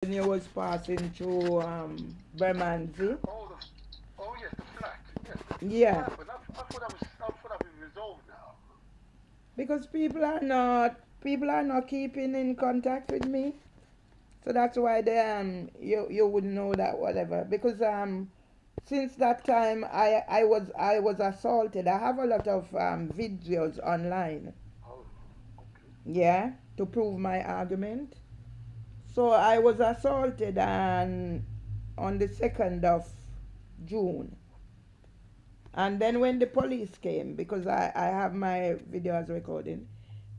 when you was passing through Bermondsey. Oh, oh yes, the flat. Yes. What Yeah, happened? I thought that was resolved now. because people are not keeping in contact with me. So that's why you would know that whatever. Because since that time I was assaulted. I have a lot of videos online. Oh, okay. Yeah, to prove my argument. So I was assaulted and on the 2nd of June. And then when the police came, because I have my video as recording,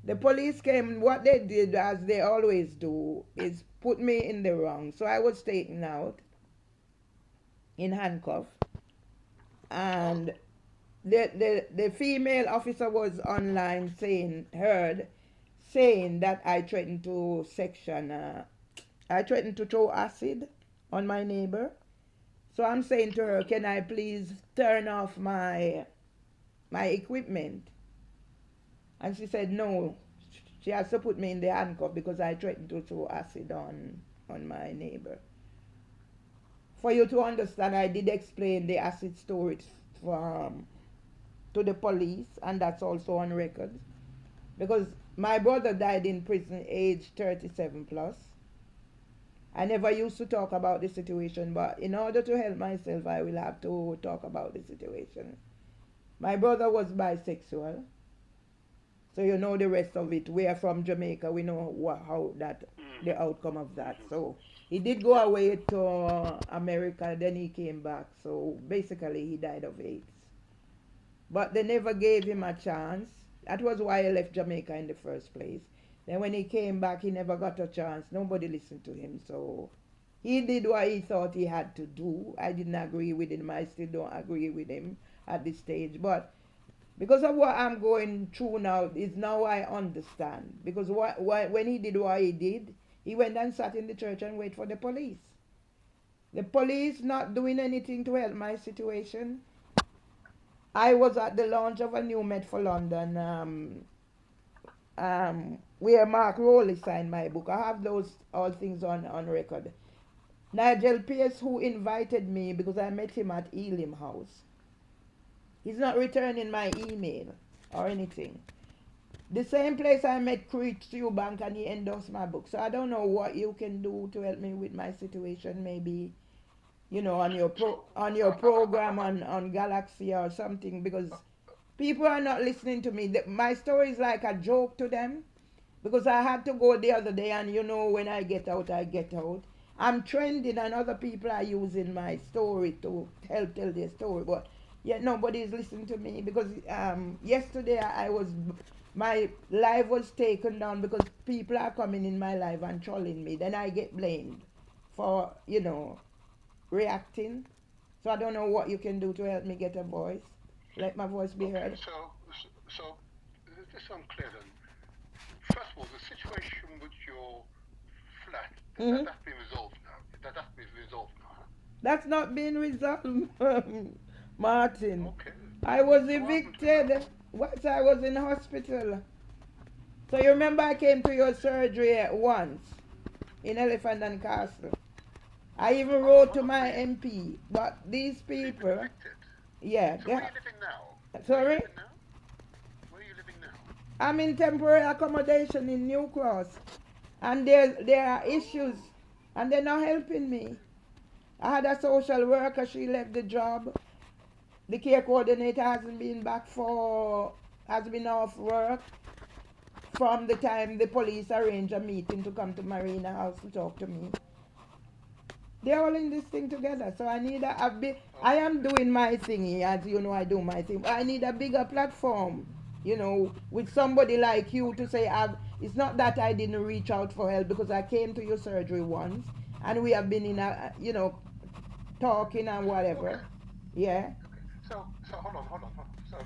the police came, what they did, as they always do, is put me in the wrong. So I was taken out in handcuff. Oh, And the female officer was online saying that I threatened to throw acid on my neighbor. So I'm saying to her, can I please turn off my equipment? And she said no. She has to put me in the handcuff because I threatened to throw acid on my neighbor. For you to understand, I did explain the acid story to the police, and that's also on record. Because my brother died in prison age 37 plus. I never used to talk about the situation, but in order to help myself, I will have to talk about the situation. My brother was bisexual, so you know the rest of it. We are from Jamaica. We know how that mhm, the outcome of that. mhm. So he did go Yeah. away to America. Then he came back. So basically, he died of AIDS. But they never gave him a chance. That was why he left Jamaica in the first place. Then when he came back, he never got a chance. Nobody listened to him. So he did what he thought he had to do. I didn't agree with him. I still don't agree with him at this stage. But because of what I'm going through now, is now I understand. Because when he did what he did, he went and sat in the church and waited for the police. The police not doing anything to help my situation. I was at the launch of a new Met for London, where Mark Rowley signed my book. I have those all things on record. Nigel Pierce, who invited me because I met him at Elim House, he's not returning my email or anything. The same place I met Chris Eubank and he endorsed my book. So I don't know what you can do to help me with my situation. Maybe on your So, program on Galaxy or something, because people are not listening to me. My story is like a joke to them because I had to go the other day, and when I get out, I get out. I'm trending, and other people are using my story to help tell their story, but yet nobody is listening to me because yesterday I was my life was taken down because people are coming in my life and trolling me. Then I get blamed for reacting. So I don't know what you can do to help me get a voice. Let my voice be okay. heard. So, just so I'm clear then. First of all, the situation with your flat Hmm. that's been resolved now. That's been resolved now. Huh? That's not being resolved, Martin. Okay. I was So what happened to it now? evicted once I was in hospital. So you remember I came to your surgery at once in Elephant and Castle. I even wrote to Hold on. my MP, but these So you've been people, evicted. yeah, So where are you living now? Where are you sorry, living now? Where are you living now? I'm in temporary accommodation in New Cross, and there are issues, Oh, and they're not helping me. I had a social worker, she left the job. The care coordinator has been off work from the time the police arranged a meeting to come to Marina House to talk to me. They're all in this thing together. So I need I am okay. doing my thingy, as you know I do my thing. But I need a bigger platform, with somebody like you to Okay. say it's not that I didn't reach out for help, because I came to your surgery once and we have been in talking and whatever. Okay. Yeah. Okay. So hold on. So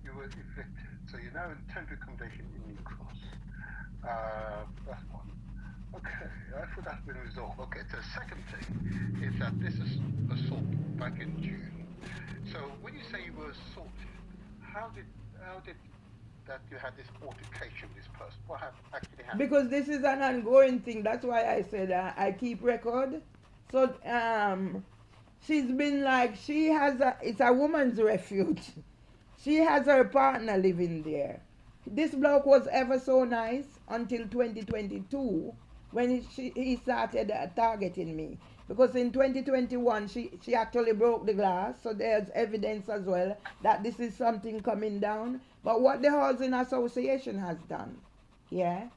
you were evicted. So you're now in temporary accommodation in New Cross. That's one. Okay. I thought that's been resolved. Okay. So the second thing is that this is assault back in June. So when you say you were assaulted, how did that you had this altercation with this person? What actually happened? Because this is an ongoing thing. That's why I said I keep record. So she's been like she has a it's a woman's refuge. She has her partner living there. This bloke was ever so nice until 2022 when he started targeting me. Because in 2021 she actually broke the glass, so there's evidence as well that this is something coming down. But what the housing association has done, yeah,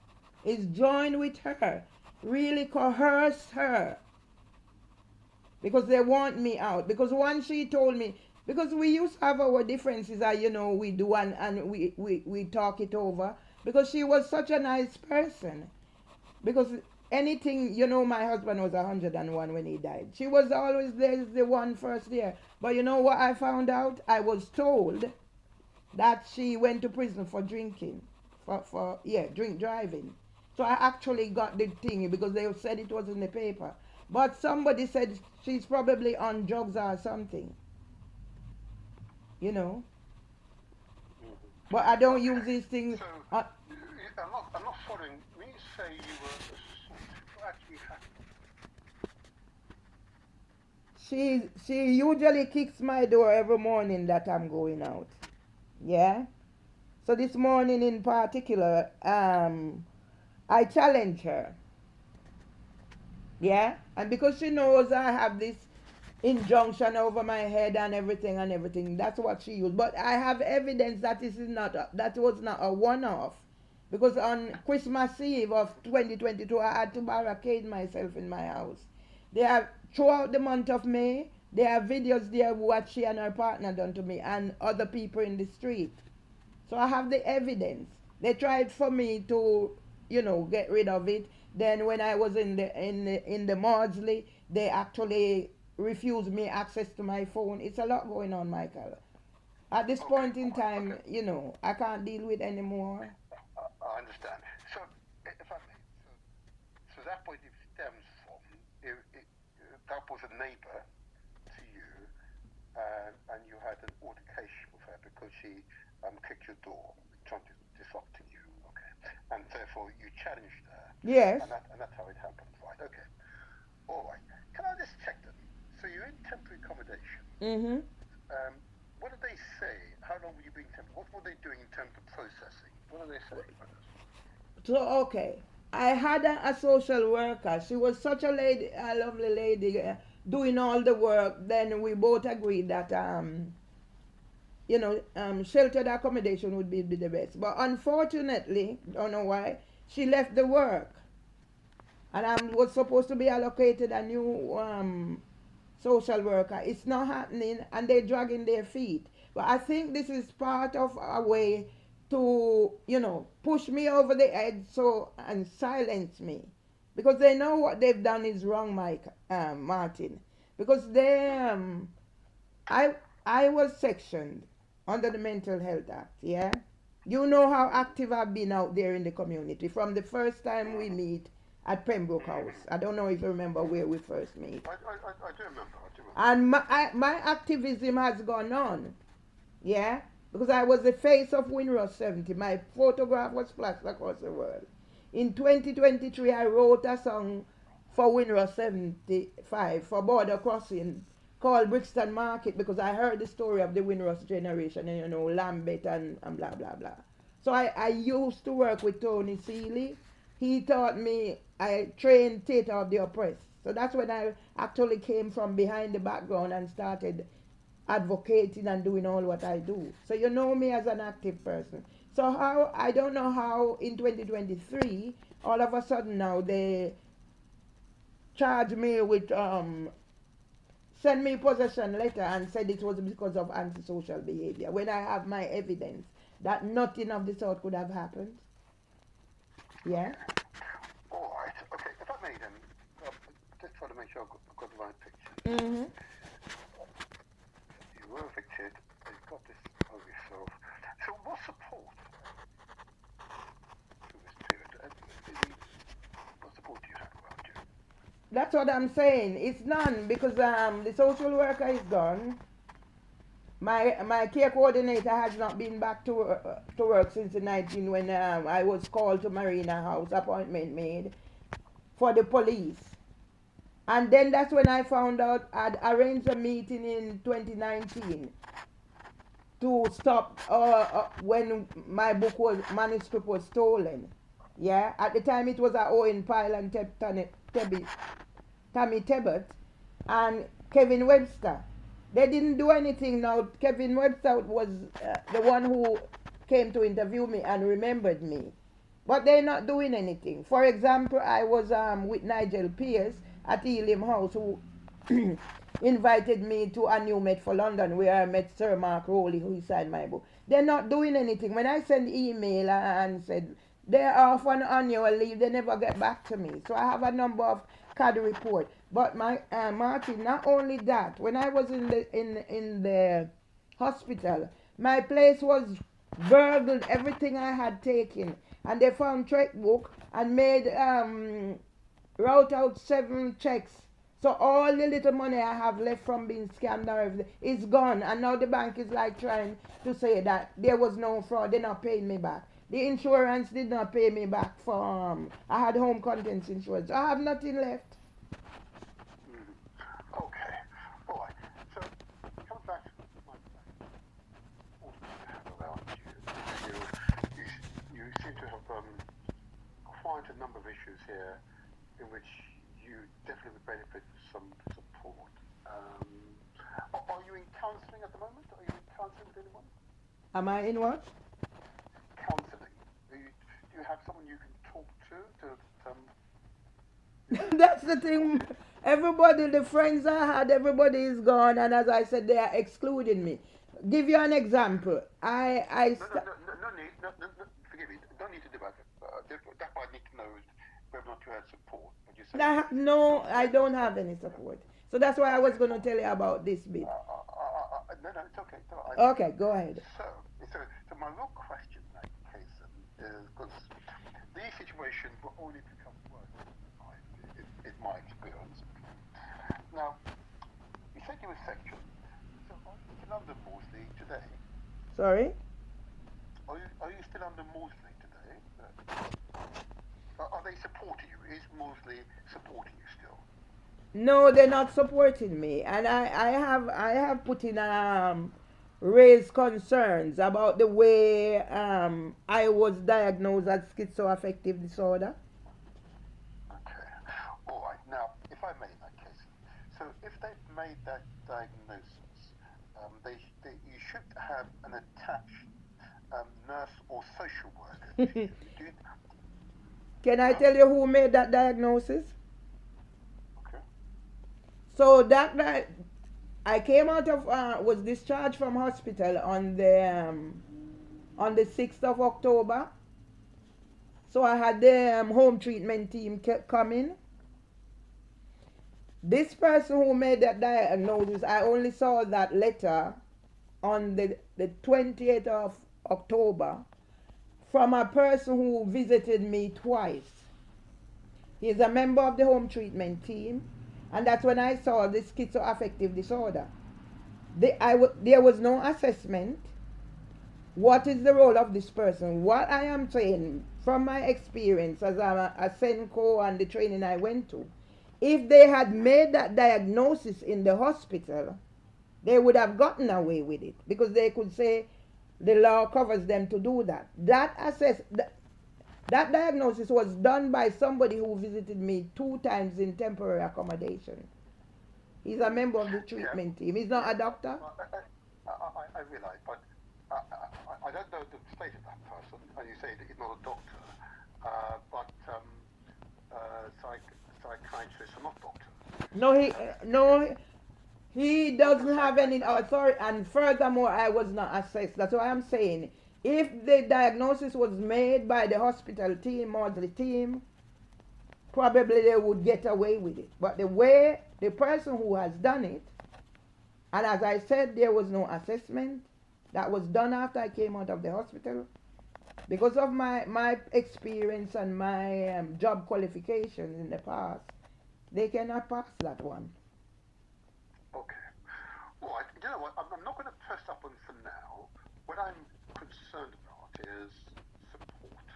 is join with her, really coerce her because they want me out. Because once she told me, because we used to have our differences, we do and we talk it over. Because she was such a nice person. Because anything, my husband was 101 when he died. She was always there, the one first there. But you know what I found out? I was told that she went to prison for drinking, drink driving. So I actually got the thing because they said it was in the paper. But somebody said she's probably on drugs or something, you know. Mm-hmm. But I don't use Okay. these things. So I'm not following. When you say you were assaulted, what actually happened? She usually kicks my door every morning that I'm going out. Yeah. So this morning in particular, I challenge her. Yeah, and because she knows I have this injunction over my head and everything, that's what she used. But I have evidence that this is not that was not a one-off, because on Christmas Eve of 2022, I had to barricade myself in my house. They have throughout the month of May. There are videos there what she and her partner done to me and other people in the street. So I have the evidence. They tried for me to, get rid of it. Then when I was in the Maudsley, they actually refused me access to my phone. It's a lot going on, Michael. At this Okay, point in all right, okay. time, I can't deal with anymore. I understand. So, if I may, so that point it stems from that was a neighbour to you, and you had an altercation with her because she kicked your door, trying to disrupt you. Okay, and therefore you challenged her, Yes. and that's how it happened, right? Okay, all right. Can I just check then? So you're in temporary accommodation. Mm-hmm. Um, what did they say? How long were you being temporary? What were they doing in terms of processing? What are they saying? So, okay. I had a social worker. She was such a lady, a lovely lady, doing all the work. Then we both agreed that sheltered accommodation would be the best. But unfortunately, don't know why, she left the work. And I was supposed to be allocated a new social worker. It's not happening, and they're dragging their feet. But I think this is part of a way to, push me over the edge and silence me. Because they know what they've done is wrong, Martin. Because I I was sectioned under the Mental Health Act, yeah? You know how active I've been out there in the community from the first time we meet at Pembroke House. I don't know if you remember where we first meet. I do remember. I do remember. And my activism has gone on, yeah? Because I was the face of Windrush 70. My photograph was splashed across the world. In 2023, I wrote a song for Windrush 75 for Border Crossing called Brixton Market because I heard the story of the Windrush generation and, Lambeth and blah, blah, blah. So I used to work with Tony Seeley. He taught me, I trained Theatre of the Oppressed. So that's when I actually came from behind the background and started advocating and doing all what I do. So you know me as an active person. So how, I don't know how in 2023, all of a sudden now they charge me with, send me possession letter and said it was because of antisocial behavior when I have my evidence that nothing of the sort could have happened. Yeah? All right. Okay. If I may then, just try to make sure I've got the right picture. Mm-hmm. You were evicted. You've got this of yourself. So what support through this period? What support do you have around you? That's what I'm saying. It's none because the social worker is gone. My care coordinator has not been back to work since the 19th when I was called to Marina House, appointment made for the police. And then that's when I found out I'd arranged a meeting in 2019 to stop when my book was manuscript was stolen. Yeah, at the time it was at Owen Pyle and Tammy Tebbett and Kevin Webster. They didn't do anything. Now Kevin Webster was the one who came to interview me and remembered me, but they're not doing anything. For example, I was with Nigel Pierce at Elim House, who invited me to a new Met for London, where I met Sir Mark Rowley, who signed my book. They're not doing anything. When I send email and said they're off on annual leave, they never get back to me. So I have a number of CAD report. But my Martin, not only that, when I was in the hospital, my place was burgled, everything I had taken, and they found checkbook and made wrote out 7 checks. So all the little money I have left from being scammed or everything is gone, and now the bank is like trying to say that there was no fraud. They're not paying me back. The insurance did not pay me back for I had home contents insurance. I have nothing left. Okay. All right. So, come back to my around you. You seem to have quite a number of issues here in which you definitely would benefit some support. Are you in counselling at the moment? Are you in counselling with anyone? Am I in what? Counselling. Do you have someone you can talk to That's the thing. Everybody, the friends I had, everybody is gone, and as I said, they are excluding me. Give you an example. No need. No, forgive me. Don't need to do that. That's what I need to know is whether or not you had support. Would you say? No, I don't have any support. So that's why I was going to tell you about this bit. No, it's okay. No, Okay, go ahead. So my real question in that case is because these situations will only become worse in my experience. Now, you said you were sexual. So are you still under Mosley today? Sorry? Are you still under Mosley today? Are they supporting you? Is Mosley supporting you still? No, they're not supporting me, and I have put in raised concerns about the way I was diagnosed as schizoaffective disorder. Okay. All right. Now, if I may, in that case, so if they've made that diagnosis, you should have an attached nurse or social worker to you. Can I tell you who made that diagnosis? Okay. So that I came out of was discharged from hospital on the 6th of October. So I had the home treatment team coming. This person who made that diagnosis, I only saw that letter on the 20th of October from a person who visited me twice. He's a member of the home treatment team, and that's when I saw the schizoaffective disorder. There was no assessment. What is the role of this person? What I am saying from my experience as a Senko and the training I went to, if they had made that diagnosis in the hospital, they would have gotten away with it because they could say the law covers them to do that. That diagnosis was done by somebody who visited me 2 times in temporary accommodation. He's a member of the treatment team. He's not a doctor. I realize, but I don't know the state of that person. And you say that he's not a doctor, but psychiatrists are not doctors. He doesn't have any authority, and furthermore, I was not assessed. That's what I'm saying. If the diagnosis was made by the hospital team or the team, probably they would get away with it. But the way the person who has done it, and as I said, there was no assessment that was done after I came out of the hospital. Because of my experience and my job qualifications in the past, they cannot pass that one. Okay. Well, you know what? I'm not going to press the what I'm concerned about is support,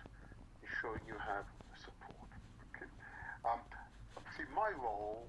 ensuring you have support. Okay. Um, See, my role